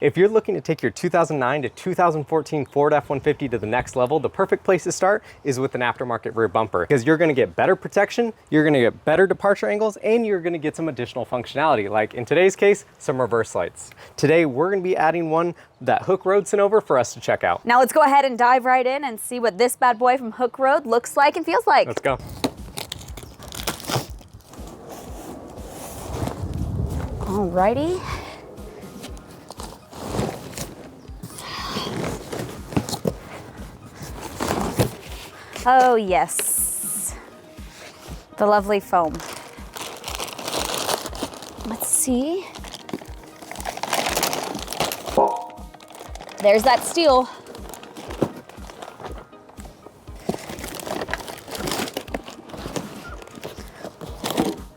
If you're looking to take your 2009 to 2014 Ford F-150 to the next level, the perfect place to start is with an aftermarket rear bumper, because you're gonna get better protection, you're gonna get better departure angles, and you're gonna get some additional functionality, like in today's case, some reverse lights. Today, we're gonna be adding one that Hooke Road sent over for us to check out. Now let's go ahead and dive right in and see what this bad boy from Hooke Road looks like and feels like. Let's go. Alrighty. Oh yes, the lovely foam. Let's see. There's that steel.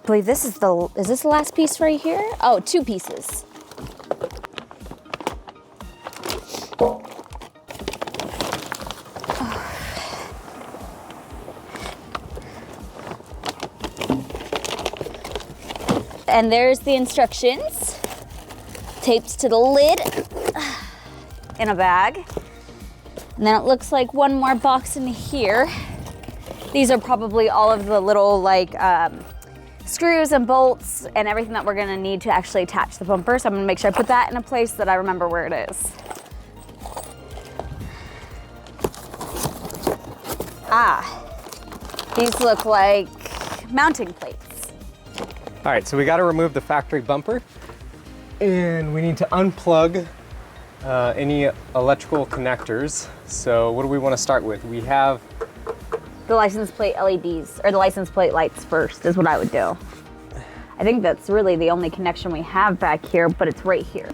I believe this is this the last piece right here? Oh, 2 pieces. And there's the instructions, taped to the lid in a bag. And then it looks like one more box in here. These are probably all of the little like screws and bolts and everything that we're gonna need to actually attach the bumper. So I'm gonna make sure I put that in a place that I remember where it is. These look like mounting plates. All right, so we got to remove the factory bumper, and we need to unplug any electrical connectors. So what do we want to start with? We have the license plate LEDs, or the license plate lights first, is what I would do. I think that's really the only connection we have back here, but it's right here.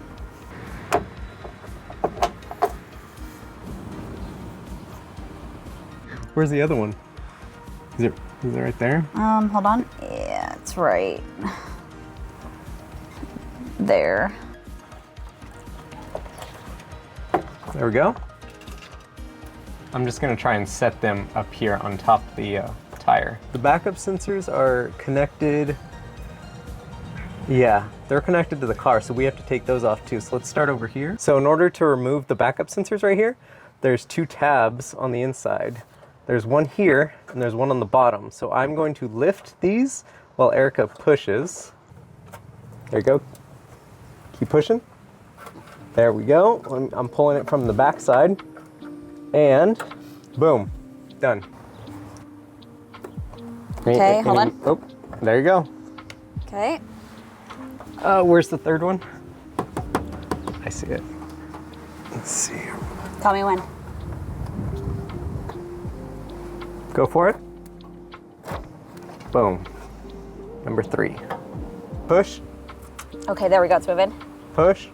Where's the other one? Is it right there? Hold on. Yeah, it's right there. There we go. I'm just gonna try and set them up here on top of the tire. The backup sensors are connected. Yeah, they're connected to the car, so we have to take those off too. So let's start over here. So in order to remove the backup sensors right here, there's 2 tabs on the inside. There's one here, and there's one on the bottom. So I'm going to lift these while Erica pushes. There you go. Keep pushing. There we go. I'm pulling it from the back side. And boom, done. Okay, hold on. Oh, there you go. Okay. Where's the third one? I see it. Let's see. Tell me when. Go for it. Boom. Number 3. Push. Okay, there we go, it's moving. Push.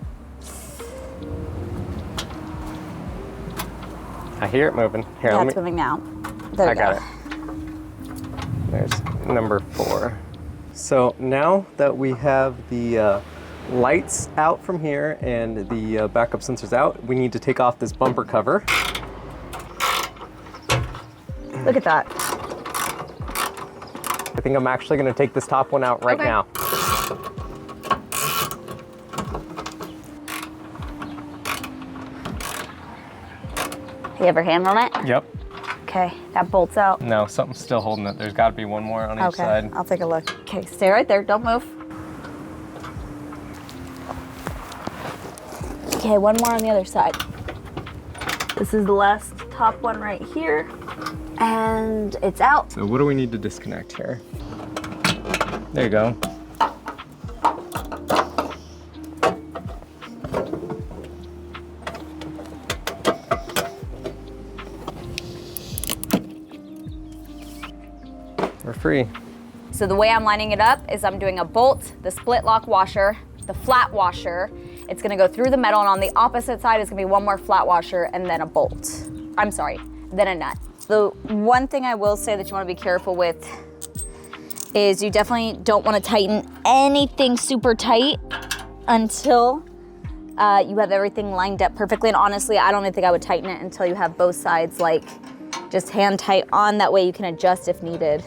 I hear it moving. Here, Yeah, it's moving now. There we go. I got it. There's number 4. So now that we have the lights out from here and the backup sensors out, we need to take off this bumper cover. Look at that. I think I'm actually gonna take this top one out right now. You have your hand on it? Yep. Okay, that bolts out. No, something's still holding it. There's gotta be one more on each side. I'll take a look. Okay, stay right there, don't move. Okay, one more on the other side. This is the last top one right here. And it's out. So what do we need to disconnect here? There you go. We're free. So the way I'm lining it up is I'm doing a bolt, the split lock washer, the flat washer. It's gonna go through the metal, and on the opposite side is gonna be one more flat washer and then a bolt. I'm sorry, then a nut. The one thing I will say that you want to be careful with is you definitely don't want to tighten anything super tight until you have everything lined up perfectly. And honestly, I don't even think I would tighten it until you have both sides like just hand tight on. That way you can adjust if needed.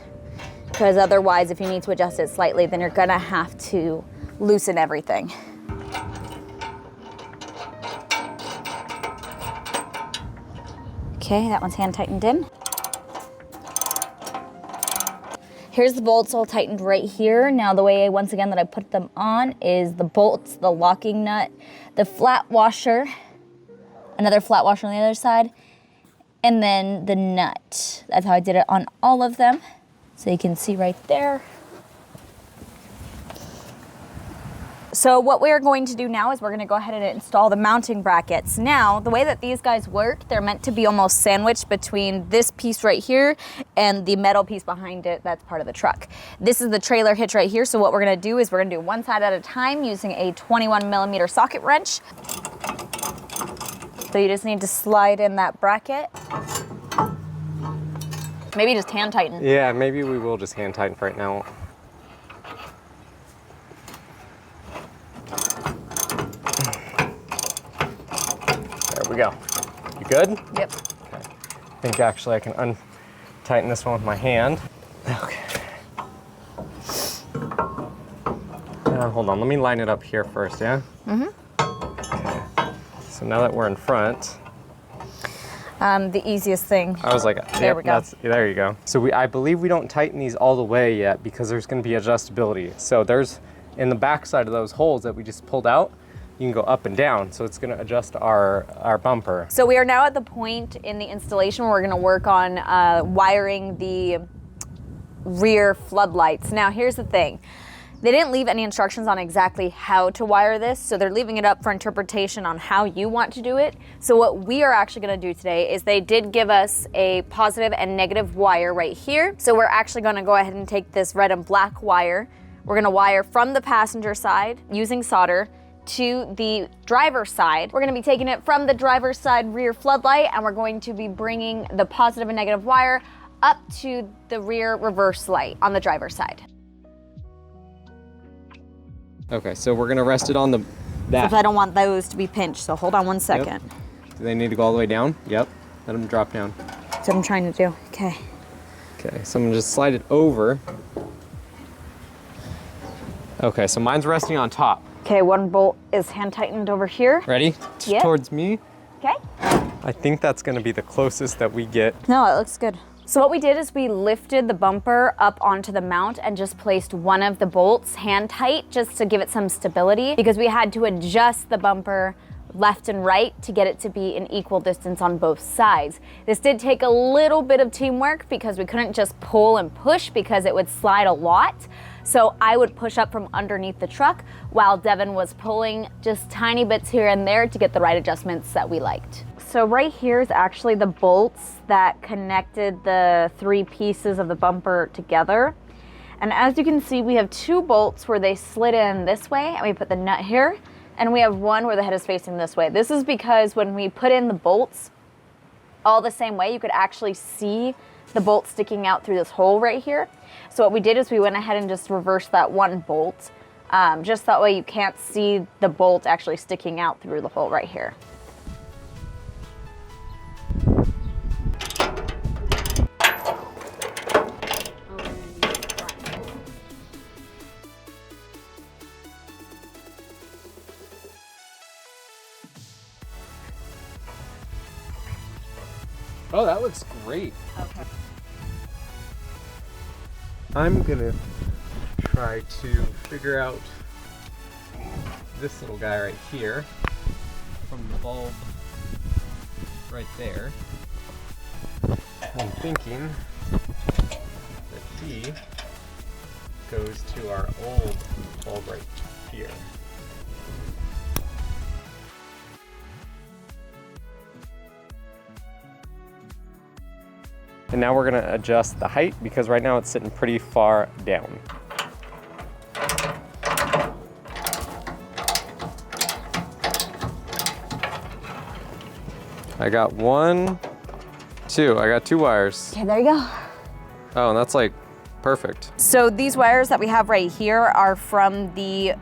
Because otherwise, if you need to adjust it slightly, then you're gonna have to loosen everything. Okay, that one's hand tightened in. Here's the bolts all tightened right here. Now the way, once again, that I put them on is the bolts, the locking nut, the flat washer, another flat washer on the other side, and then the nut. That's how I did it on all of them. So you can see right there. So what we're going to do now is we're going to go ahead and install the mounting brackets. Now, the way that these guys work, they're meant to be almost sandwiched between this piece right here and the metal piece behind it that's part of the truck. This is the trailer hitch right here. So what we're going to do is we're going to do one side at a time using a 21mm socket wrench. So you just need to slide in that bracket. Maybe just hand tighten. Yeah, maybe we will just hand tighten for right now. There we go. You good? Yep. Okay. I think actually I can untighten this one with my hand. Okay. Hold on, let me line it up here first, yeah? Mm-hmm. Okay. So now that we're in front. The easiest thing. I was like, there we go. There you go. So I believe we don't tighten these all the way yet because there's going to be adjustability. So there's, in the back side of those holes that we just pulled out, you can go up and down. So it's going to adjust our bumper. So we are now at the point in the installation where we're going to work on wiring the rear floodlights. Now here's the thing. They didn't leave any instructions on exactly how to wire this, so they're leaving it up for interpretation on how you want to do it. So what we are actually gonna do today is they did give us a positive and negative wire right here. So we're actually gonna go ahead and take this red and black wire. We're gonna wire from the passenger side using solder to the driver's side. We're gonna be taking it from the driver's side rear floodlight, and we're going to be bringing the positive and negative wire up to the rear reverse light on the driver's side. Okay, so we're gonna rest it on that. Because I don't want those to be pinched, so hold on one second. Yep. Do they need to go all the way down? Yep. Let them drop down. That's what I'm trying to do. Okay. Okay, so I'm gonna just slide it over. Okay, so mine's resting on top. Okay, one bolt is hand tightened over here. Ready? Yep. Towards me. Okay. I think that's gonna be the closest that we get. No, it looks good. So what we did is we lifted the bumper up onto the mount and just placed one of the bolts hand tight just to give it some stability, because we had to adjust the bumper left and right to get it to be an equal distance on both sides. This did take a little bit of teamwork because we couldn't just pull and push because it would slide a lot. So I would push up from underneath the truck while Devin was pulling just tiny bits here and there to get the right adjustments that we liked. So right here is actually the bolts that connected the three pieces of the bumper together. And as you can see, we have two bolts where they slid in this way and we put the nut here. And we have one where the head is facing this way. This is because when we put in the bolts all the same way, you could actually see the bolt sticking out through this hole right here. So what we did is we went ahead and just reversed that one bolt. Just that way you can't see the bolt actually sticking out through the hole right here. Oh, that looks great. Okay. I'm gonna try to figure out this little guy right here from the bulb right there. I'm thinking that he goes to our old bulb right here. And now we're gonna adjust the height because right now it's sitting pretty far down. I got I got two wires. Okay, there you go. Oh, and that's like perfect. So these wires that we have right here are from the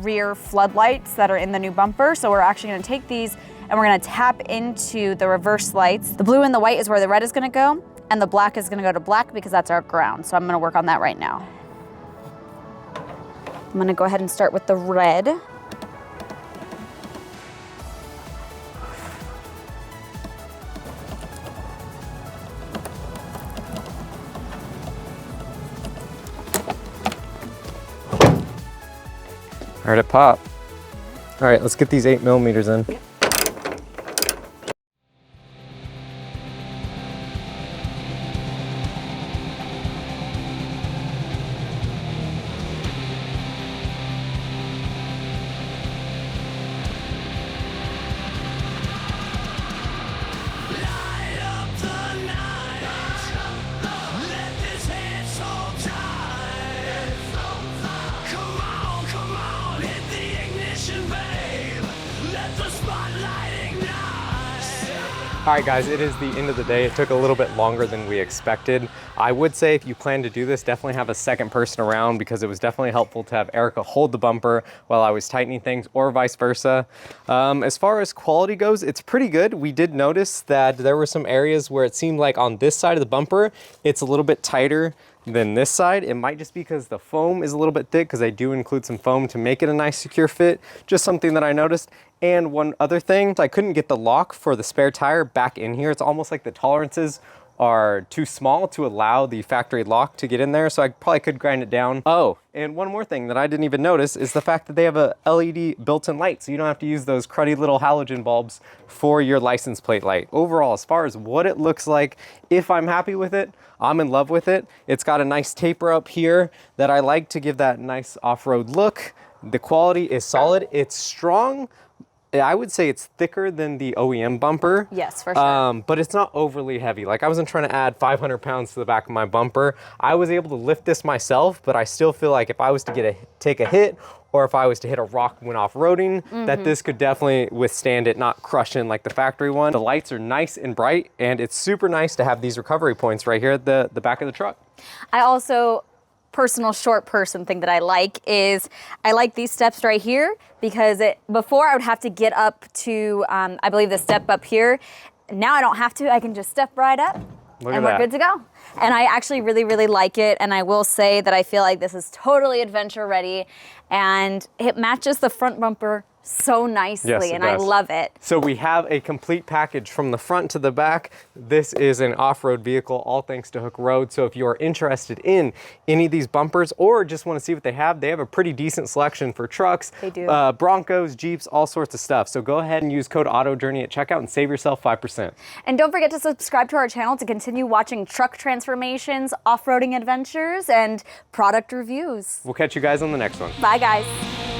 rear floodlights that are in the new bumper. So we're actually gonna take these and we're gonna tap into the reverse lights. The blue and the white is where the red is gonna go, and the black is gonna go to black because that's our ground. So I'm gonna work on that right now. I'm gonna go ahead and start with the red. Heard it pop. All right, let's get these 8mm in. All right guys, it is the end of the day. It took a little bit longer than we expected. I would say if you plan to do this, definitely have a second person around because it was definitely helpful to have Erica hold the bumper while I was tightening things or vice versa. As far as quality goes, it's pretty good. We did notice that there were some areas where it seemed like on this side of the bumper, it's a little bit tighter than this side. It might just be because the foam is a little bit thick because I do include some foam to make it a nice secure fit. Just something that I noticed. And one other thing, I couldn't get the lock for the spare tire back in here. It's almost like the tolerances are too small to allow the factory lock to get in there, so I probably could grind it down. Oh, and one more thing that I didn't even notice is the fact that they have a LED built-in light, so you don't have to use those cruddy little halogen bulbs for your license plate light. Overall, as far as what it looks like, if I'm happy with it, I'm in love with it. It's got a nice taper up here that I like to give that nice off-road look. The quality is solid. It's strong. I would say it's thicker than the OEM bumper. Yes, for sure. But it's not overly heavy. Like I wasn't trying to add 500 pounds to the back of my bumper. I was able to lift this myself, but I still feel like if I was to take a hit or if I was to hit a rock when off-roading, that this could definitely withstand it not crushing like the factory one. The lights are nice and bright, and it's super nice to have these recovery points right here at the back of the truck. I also, personal short person thing that I like is I like these steps right here because before I would have to get up to, I believe the step up here. Now I don't have to, I can just step right up and we're good to go. And I actually really, really like it. And I will say that I feel like this is totally adventure ready and it matches the front bumper so nicely, yes, and I love it. So we have a complete package from the front to the back. This is an off-road vehicle, all thanks to Hooke Road. So if you are interested in any of these bumpers or just want to see what they have a pretty decent selection for trucks, they do. Broncos, Jeeps, all sorts of stuff. So go ahead and use code AutoJourney at checkout and save yourself 5%. And don't forget to subscribe to our channel to continue watching truck transformations, off-roading adventures, and product reviews. We'll catch you guys on the next one. Bye, guys.